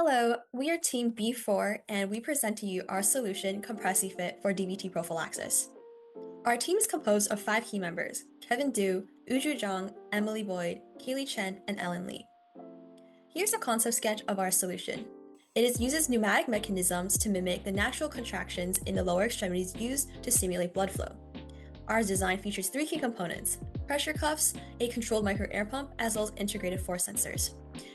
Hello, we are Team B4 and we present to you our solution Compressifit for DVT prophylaxis. Our team is composed of 5 key members: Kevin Du, Uju Zhang, Emily Boyd, Kaylee Chen, and Ellen Lee. Here's a concept sketch of our solution. Uses pneumatic mechanisms to mimic the natural contractions in the lower extremities used to stimulate blood flow. Our design features 3 key components: pressure cuffs, a controlled micro air pump, as well as integrated force sensors.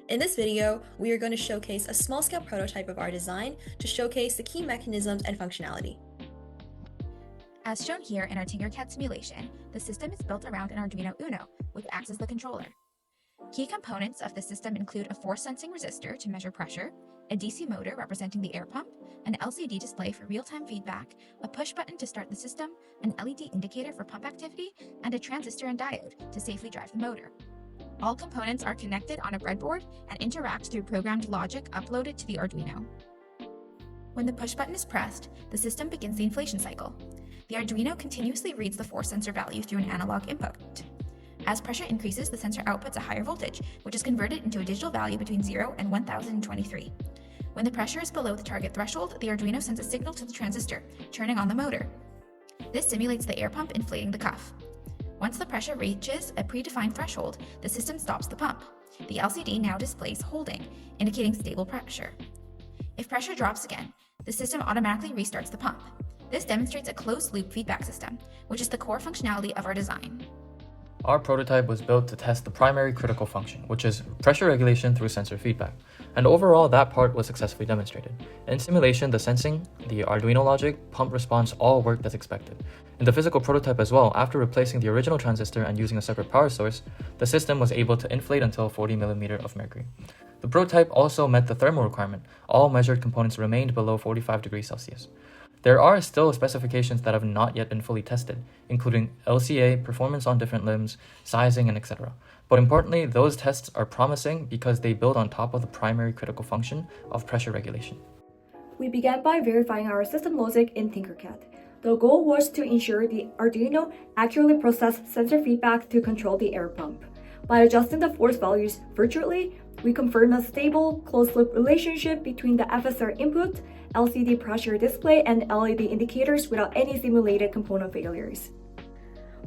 In this video, we are going to showcase a small-scale prototype of our design to showcase the key mechanisms and functionality. As shown here in our Tinkercad simulation, the system is built around an Arduino Uno, which acts as the controller. Key components of the system include a force-sensing resistor to measure pressure, a DC motor representing the air pump, an LCD display for real-time feedback, a push button to start the system, an LED indicator for pump activity, and a transistor and diode to safely drive the motor. All components are connected on a breadboard and interact through programmed logic uploaded to the Arduino. When the push button is pressed, the system begins the inflation cycle. The Arduino continuously reads the force sensor value through an analog input. As pressure increases, the sensor outputs a higher voltage, which is converted into a digital value between 0 and 1023. When the pressure is below the target threshold, the Arduino sends a signal to the transistor, turning on the motor. This simulates the air pump inflating the cuff. Once the pressure reaches a predefined threshold, the system stops the pump. The LCD now displays holding, indicating stable pressure. If pressure drops again, the system automatically restarts the pump. This demonstrates a closed-loop feedback system, which is the core functionality of our design. Our prototype was built to test the primary critical function, which is pressure regulation through sensor feedback, and overall that part was successfully demonstrated. In simulation, the sensing, the Arduino logic, pump response all worked as expected. In the physical prototype as well, after replacing the original transistor and using a separate power source, the system was able to inflate until 40 mm of mercury. The prototype also met the thermal requirement. All measured components remained below 45 degrees Celsius. There are still specifications that have not yet been fully tested, including LCA, performance on different limbs, sizing, and etc. But importantly, those tests are promising because they build on top of the primary critical function of pressure regulation. We began by verifying our system logic in Tinkercad. The goal was to ensure the Arduino accurately processed sensor feedback to control the air pump. By adjusting the force values virtually, we confirmed a stable, closed-loop relationship between the FSR input, LCD pressure display, and LED indicators without any simulated component failures.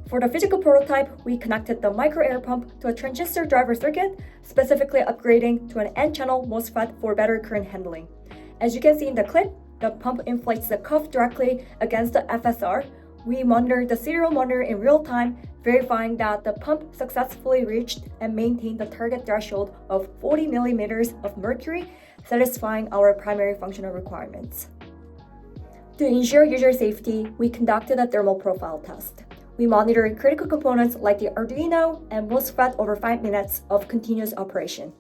For the physical prototype, we connected the micro air pump to a transistor driver circuit, specifically upgrading to an N-channel MOSFET for better current handling. As you can see in the clip, the pump inflates the cuff directly against the FSR. We monitored the serial monitor in real time, verifying that the pump successfully reached and maintained the target threshold of 40 mm of mercury, satisfying our primary functional requirements. To ensure user safety, we conducted a thermal profile test. We monitored critical components like the Arduino and MOSFET over 5 minutes of continuous operation.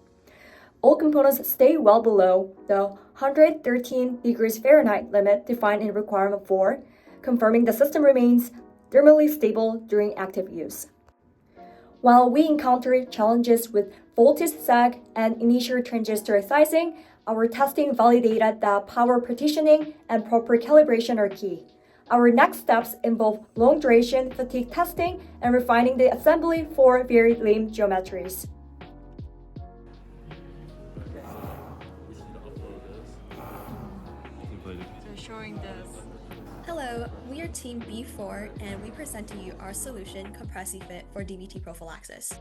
All components stay well below the 113 degrees Fahrenheit limit defined in requirement 4, confirming the system remains thermally stable during active use. While we encountered challenges with voltage sag and initial transistor sizing, our testing validated that power partitioning and proper calibration are key. Our next steps involve long-duration fatigue testing and refining the assembly for varied limb geometries. Showing this. Hello, we are Team B4 and we present to you our solution Compressifit for DVT prophylaxis.